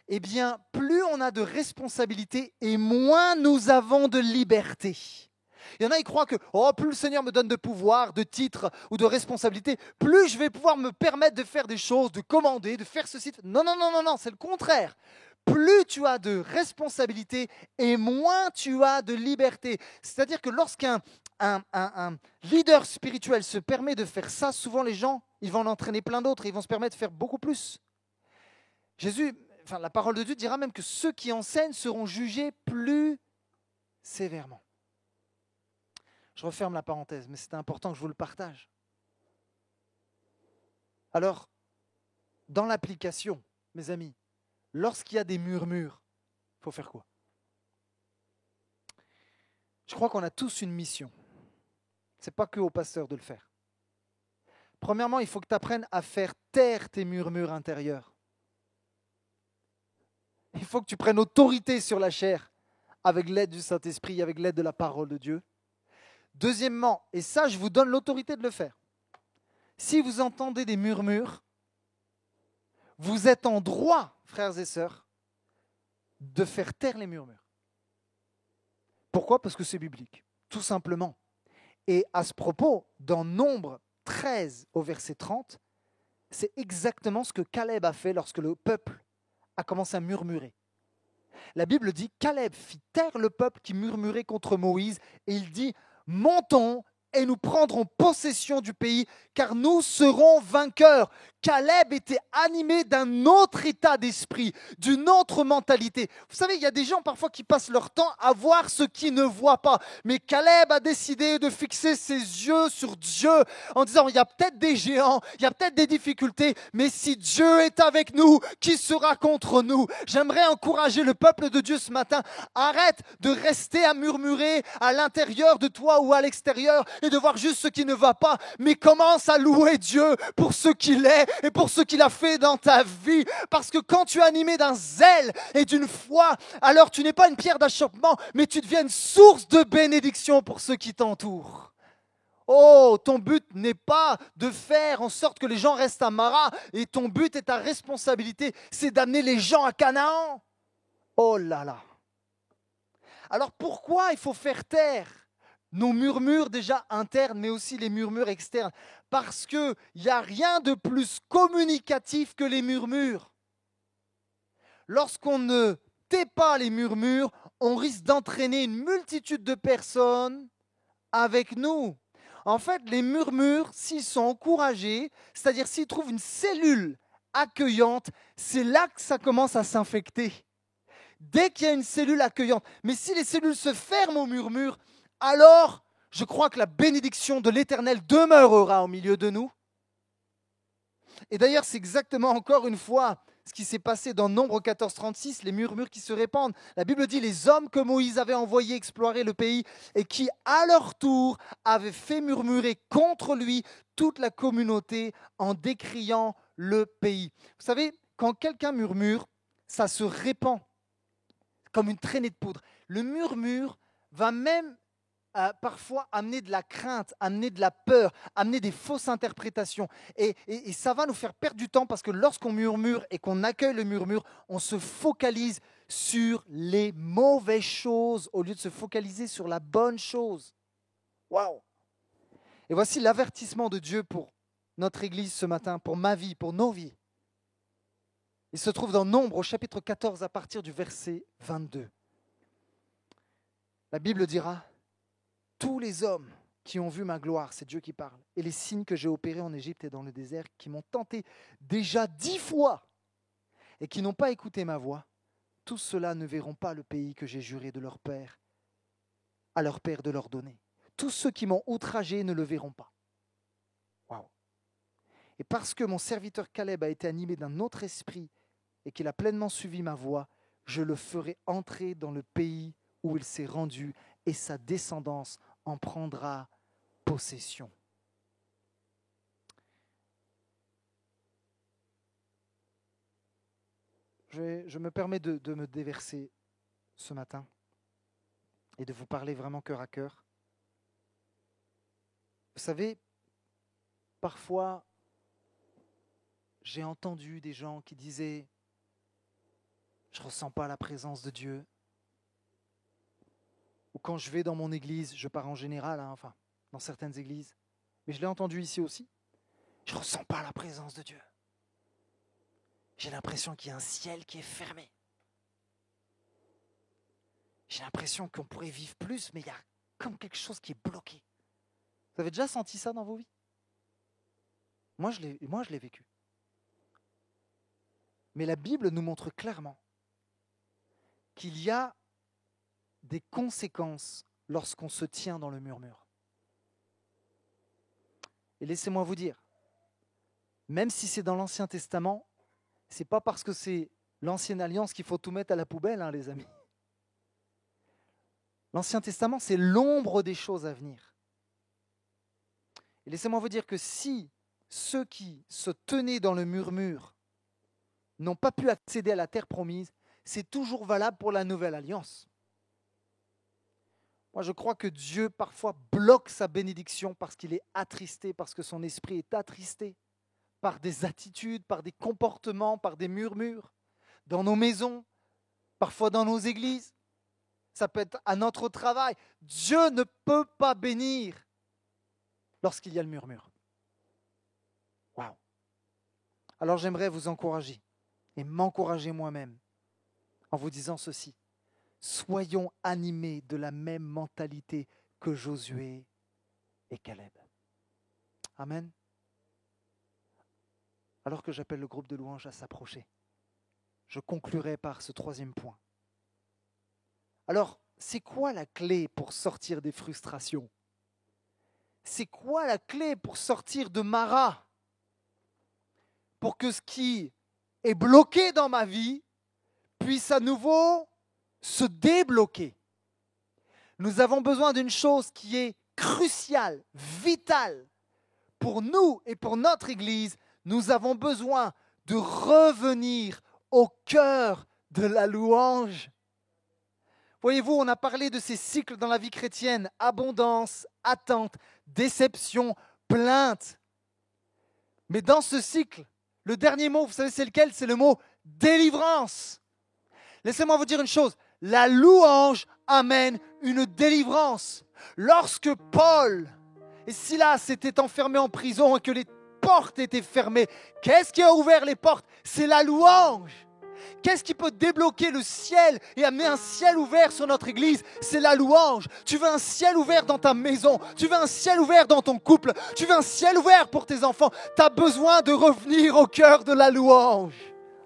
Speaker 1: Eh bien, plus on a de responsabilité et moins nous avons de liberté. Il y en a, ils croient que plus le Seigneur me donne de pouvoir, de titres ou de responsabilité, plus je vais pouvoir me permettre de faire des choses, de commander, de faire ceci. Non, c'est le contraire. Plus tu as de responsabilité et moins tu as de liberté. C'est-à-dire que lorsqu'un leader spirituel se permet de faire ça, souvent les gens, ils vont en entraîner plein d'autres et ils vont se permettre de faire beaucoup plus. La parole de Dieu dira même que ceux qui enseignent seront jugés plus sévèrement. Je referme la parenthèse, mais c'est important que je vous le partage. Alors, dans l'application, mes amis, lorsqu'il y a des murmures, il faut faire quoi? Je crois qu'on a tous une mission. Ce n'est pas que au pasteur de le faire. Premièrement, il faut que tu apprennes à faire taire tes murmures intérieurs. Il faut que tu prennes autorité sur la chair avec l'aide du Saint-Esprit, avec l'aide de la parole de Dieu. Deuxièmement, et ça, je vous donne l'autorité de le faire. Si vous entendez des murmures, vous êtes en droit, frères et sœurs, de faire taire les murmures. Pourquoi ? Parce que c'est biblique, tout simplement. Et à ce propos, dans Nombre 13 au verset 30, c'est exactement ce que Caleb a fait lorsque le peuple a commencé à murmurer. La Bible dit, Caleb fit taire le peuple qui murmurait contre Moïse, et il dit, montons et nous prendrons possession du pays, car nous serons vainqueurs. Caleb était animé d'un autre état d'esprit, d'une autre mentalité. Vous savez, il y a des gens parfois qui passent leur temps à voir ce qu'ils ne voient pas. Mais Caleb a décidé de fixer ses yeux sur Dieu en disant, il y a peut-être des géants, il y a peut-être des difficultés, mais si Dieu est avec nous, qui sera contre nous? J'aimerais encourager le peuple de Dieu ce matin. Arrête de rester à murmurer à l'intérieur de toi ou à l'extérieur et de voir juste ce qui ne va pas, mais commence à louer Dieu pour ce qu'il est et pour ce qu'il a fait dans ta vie. Parce que quand tu es animé d'un zèle et d'une foi, alors tu n'es pas une pierre d'achoppement, mais tu deviens une source de bénédiction pour ceux qui t'entourent. Oh, ton but n'est pas de faire en sorte que les gens restent à Mara, et ton but et ta responsabilité, c'est d'amener les gens à Canaan. Oh là là. Alors pourquoi il faut faire taire nos murmures déjà internes, mais aussi les murmures externes? Parce qu'il n'y a rien de plus communicatif que les murmures. Lorsqu'on ne tait pas les murmures, on risque d'entraîner une multitude de personnes avec nous. En fait, les murmures, s'ils sont encouragés, c'est-à-dire s'ils trouvent une cellule accueillante, c'est là que ça commence à s'infecter. Dès qu'il y a une cellule accueillante. Mais si les cellules se ferment au murmure, alors je crois que la bénédiction de l'Éternel demeurera au milieu de nous. Et d'ailleurs, c'est exactement encore une fois ce qui s'est passé dans Nombre 14, 36, les murmures qui se répandent. La Bible dit les hommes que Moïse avait envoyés explorer le pays et qui, à leur tour, avaient fait murmurer contre lui toute la communauté en décriant le pays. Vous savez, quand quelqu'un murmure, ça se répand comme une traînée de poudre. Le murmure va même parfois amener de la crainte, amener de la peur, amener des fausses interprétations. Et ça va nous faire perdre du temps parce que lorsqu'on murmure et qu'on accueille le murmure, on se focalise sur les mauvaises choses au lieu de se focaliser sur la bonne chose. Waouh! Et voici l'avertissement de Dieu pour notre Église ce matin, pour ma vie, pour nos vies. Il se trouve dans Nombre au chapitre 14 à partir du verset 22. La Bible dira: tous les hommes qui ont vu ma gloire, c'est Dieu qui parle, et les signes que j'ai opérés en Égypte et dans le désert, qui m'ont tenté déjà 10 fois et qui n'ont pas écouté ma voix, tous ceux-là ne verront pas le pays que j'ai juré de leur père, à leur père de leur donner. Tous ceux qui m'ont outragé ne le verront pas. Waouh! Et parce que mon serviteur Caleb a été animé d'un autre esprit et qu'il a pleinement suivi ma voix, je le ferai entrer dans le pays où il s'est rendu et sa descendance en prendra possession. Je me permets de me déverser ce matin et de vous parler vraiment cœur à cœur. Vous savez, parfois, j'ai entendu des gens qui disaient « je ne ressens pas la présence de Dieu ». Ou quand je vais dans mon église, je pars en général, enfin, dans certaines églises, mais je l'ai entendu ici aussi, je ne ressens pas la présence de Dieu. J'ai l'impression qu'il y a un ciel qui est fermé. J'ai l'impression qu'on pourrait vivre plus, mais il y a comme quelque chose qui est bloqué. Vous avez déjà senti ça dans vos vies? Moi, je l'ai vécu. Mais la Bible nous montre clairement qu'il y a des conséquences lorsqu'on se tient dans le murmure. Et laissez-moi vous dire, même si c'est dans l'Ancien Testament, c'est pas parce que c'est l'Ancienne Alliance qu'il faut tout mettre à la poubelle, les amis. L'Ancien Testament, c'est l'ombre des choses à venir. Et laissez-moi vous dire que si ceux qui se tenaient dans le murmure n'ont pas pu accéder à la terre promise, c'est toujours valable pour la Nouvelle Alliance. Moi, je crois que Dieu parfois bloque sa bénédiction parce qu'il est attristé, parce que son esprit est attristé par des attitudes, par des comportements, par des murmures, dans nos maisons, parfois dans nos églises. Ça peut être à notre travail. Dieu ne peut pas bénir lorsqu'il y a le murmure. Waouh! Alors j'aimerais vous encourager et m'encourager moi-même en vous disant ceci. Soyons animés de la même mentalité que Josué et Caleb. Amen. alors que j'appelle le groupe de louanges à s'approcher. Je conclurai par ce troisième point. Alors, c'est quoi la clé pour sortir des frustrations? C'est quoi la clé pour sortir de Mara? Pour que ce qui est bloqué dans ma vie puisse à nouveau se débloquer. Nous avons besoin d'une chose qui est cruciale, vitale pour nous et pour notre Église. Nous avons besoin de revenir au cœur de la louange. Voyez-vous, on a parlé de ces cycles dans la vie chrétienne, abondance, attente, déception, plainte. Mais dans ce cycle, le dernier mot, vous savez c'est lequel? C'est le mot délivrance. Laissez-moi vous dire une chose, la louange amène une délivrance. Lorsque Paul et Silas étaient enfermés en prison et que les portes étaient fermées, qu'est-ce qui a ouvert les portes? C'est la louange. Qu'est-ce qui peut débloquer le ciel et amener un ciel ouvert sur notre église? C'est la louange. Tu veux un ciel ouvert dans ta maison. Tu veux un ciel ouvert dans ton couple. Tu veux un ciel ouvert pour tes enfants. Tu as besoin de revenir au cœur de la louange.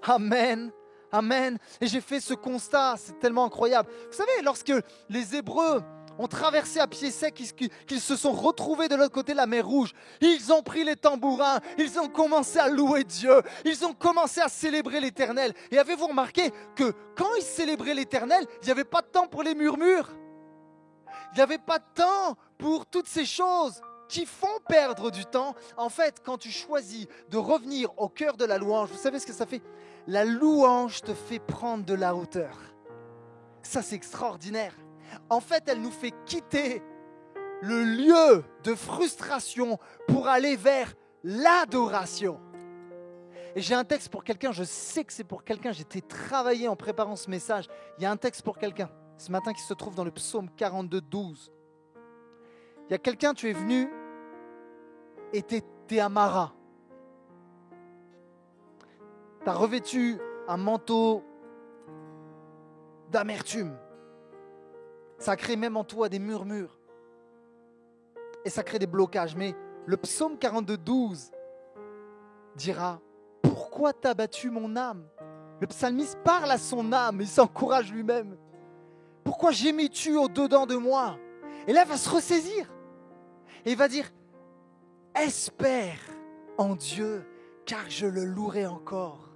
Speaker 1: Amen. Amen. Et j'ai fait ce constat, c'est tellement incroyable. Vous savez, lorsque les Hébreux ont traversé à pied sec, qu'ils se sont retrouvés de l'autre côté de la mer Rouge, ils ont pris les tambourins, ils ont commencé à louer Dieu, ils ont commencé à célébrer l'Éternel. Et avez-vous remarqué que quand ils célébraient l'Éternel, il n'y avait pas de temps pour les murmures? Il n'y avait pas de temps pour toutes ces choses qui font perdre du temps. En fait, quand tu choisis de revenir au cœur de la louange, vous savez ce que ça fait? La louange te fait prendre de la hauteur. Ça, c'est extraordinaire. En fait, elle nous fait quitter le lieu de frustration pour aller vers l'adoration. Et j'ai un texte pour quelqu'un, je sais que c'est pour quelqu'un, j'étais travaillé en préparant ce message. Il y a un texte pour quelqu'un, ce matin, qui se trouve dans le psaume 42, 12. Il y a quelqu'un, tu es venu et t'es à Mara. Tu as revêtu un manteau d'amertume. Ça crée même en toi des murmures. Et ça crée des blocages. Mais le psaume 42, 12 dira « Pourquoi t'as battu mon âme ?» Le psalmiste parle à son âme, il s'encourage lui-même. « Pourquoi gémis-tu au-dedans de moi ?» Et là, il va se ressaisir. Et il va dire « Espère en Dieu, car je le louerai encore. »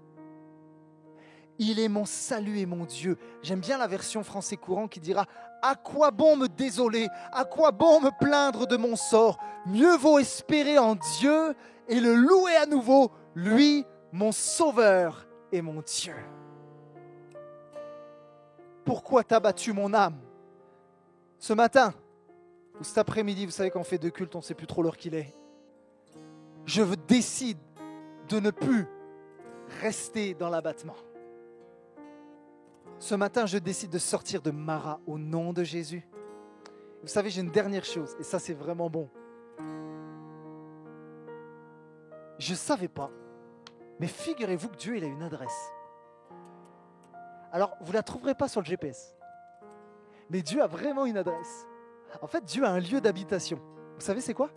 Speaker 1: Il est mon salut et mon Dieu. J'aime bien la version français courant qui dira « À quoi bon me désoler? À quoi bon me plaindre de mon sort? Mieux vaut espérer en Dieu et le louer à nouveau, lui, mon sauveur et mon Dieu. » Pourquoi t'as battu mon âme? Ce matin, ou cet après-midi, vous savez qu'on fait 2 cultes, on ne sait plus trop l'heure qu'il est. Je décide de ne plus rester dans l'abattement. Ce matin, je décide de sortir de Mara au nom de Jésus. Vous savez, j'ai une dernière chose, et ça c'est vraiment bon. Je ne savais pas, mais figurez-vous que Dieu, il a une adresse. Alors, vous ne la trouverez pas sur le GPS, mais Dieu a vraiment une adresse. En fait, Dieu a un lieu d'habitation. Vous savez c'est quoi?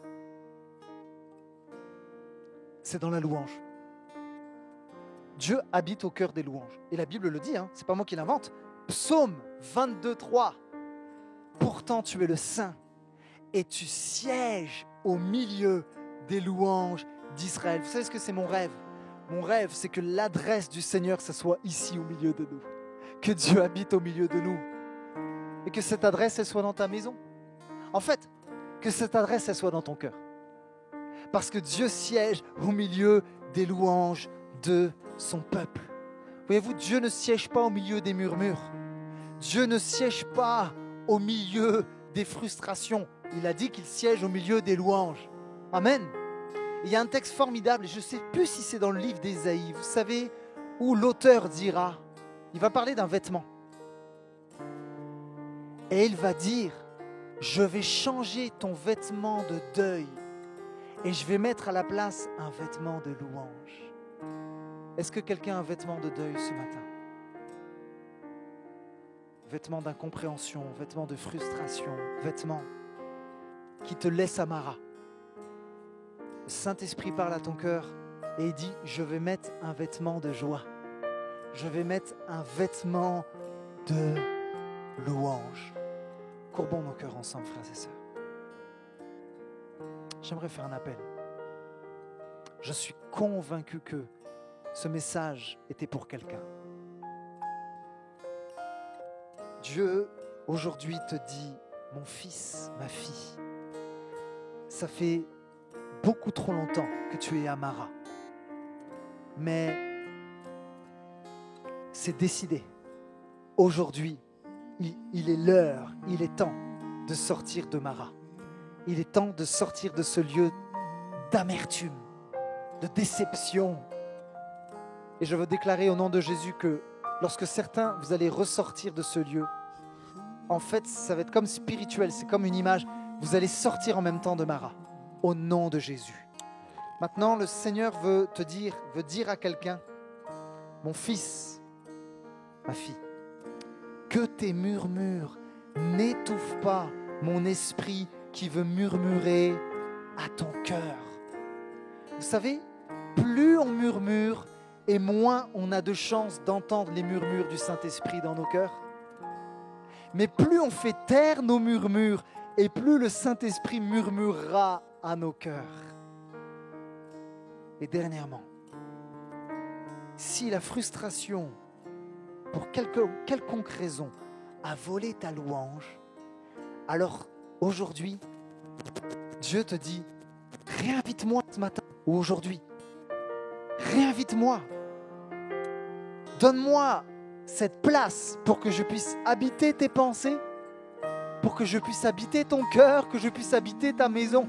Speaker 1: C'est dans la louange. Dieu habite au cœur des louanges. Et la Bible le dit, ce n'est pas moi qui l'invente. Psaume 22, 3. Pourtant tu es le Saint et tu sièges au milieu des louanges d'Israël. Vous savez ce que c'est mon rêve? Mon rêve, c'est que l'adresse du Seigneur, ça soit ici au milieu de nous. Que Dieu habite au milieu de nous. Et que cette adresse, elle soit dans ta maison. En fait, que cette adresse, elle soit dans ton cœur. Parce que Dieu siège au milieu des louanges de son peuple. Voyez-vous, Dieu ne siège pas au milieu des murmures. Dieu ne siège pas au milieu des frustrations. Il a dit qu'il siège au milieu des louanges. Amen. Il y a un texte formidable, et je ne sais plus si c'est dans le livre d'Ésaïe, vous savez, où l'auteur dira, il va parler d'un vêtement. Et il va dire, je vais changer ton vêtement de deuil et je vais mettre à la place un vêtement de louange. Est-ce que quelqu'un a un vêtement de deuil ce matin? Vêtement d'incompréhension, vêtement de frustration, vêtement qui te laisse à Mara. Le Saint-Esprit parle à ton cœur Et il dit, je vais mettre un vêtement de joie. Je vais mettre un vêtement de louange. Courbons nos cœurs ensemble, frères et sœurs. J'aimerais faire un appel. Je suis convaincu que ce message était pour quelqu'un. Dieu, aujourd'hui, te dit, mon fils, ma fille, ça fait beaucoup trop longtemps que tu es à Mara. Mais c'est décidé. Aujourd'hui, il est l'heure, il est temps de sortir de Mara. Il est temps de sortir de ce lieu d'amertume, de déception. Et je veux déclarer au nom de Jésus que lorsque certains, vous allez ressortir de ce lieu, en fait, ça va être comme spirituel, c'est comme une image. Vous allez sortir en même temps de Mara, au nom de Jésus. Maintenant, le Seigneur veut dire à quelqu'un, mon fils, ma fille, que tes murmures n'étouffent pas mon esprit qui veut murmurer à ton cœur. Vous savez, plus on murmure et moins on a de chances d'entendre les murmures du Saint-Esprit dans nos cœurs. Mais plus on fait taire nos murmures et plus le Saint-Esprit murmurera à nos cœurs. Et dernièrement, si la frustration, pour quelconque raison, a volé ta louange, alors aujourd'hui, Dieu te dit, réinvite-moi ce matin ou aujourd'hui. Réinvite-moi. Donne-moi cette place pour que je puisse habiter tes pensées, pour que je puisse habiter ton cœur, que je puisse habiter ta maison.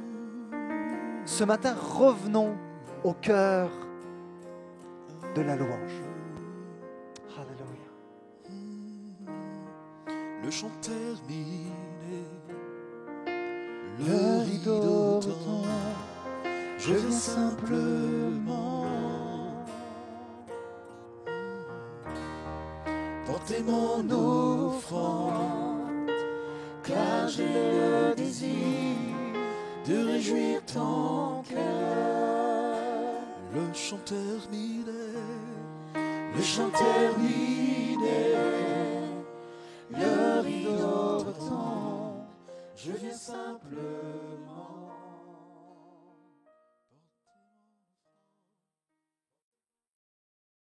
Speaker 1: Ce matin, revenons au cœur de la louange. Alléluia.
Speaker 2: Le chant terminé,
Speaker 1: Le rideau retombe,
Speaker 2: je viens simplement porter mon offrande, car j'ai le désir de réjouir ton cœur. Le chant terminé, le chant terminé, le rideau retombe, je viens simplement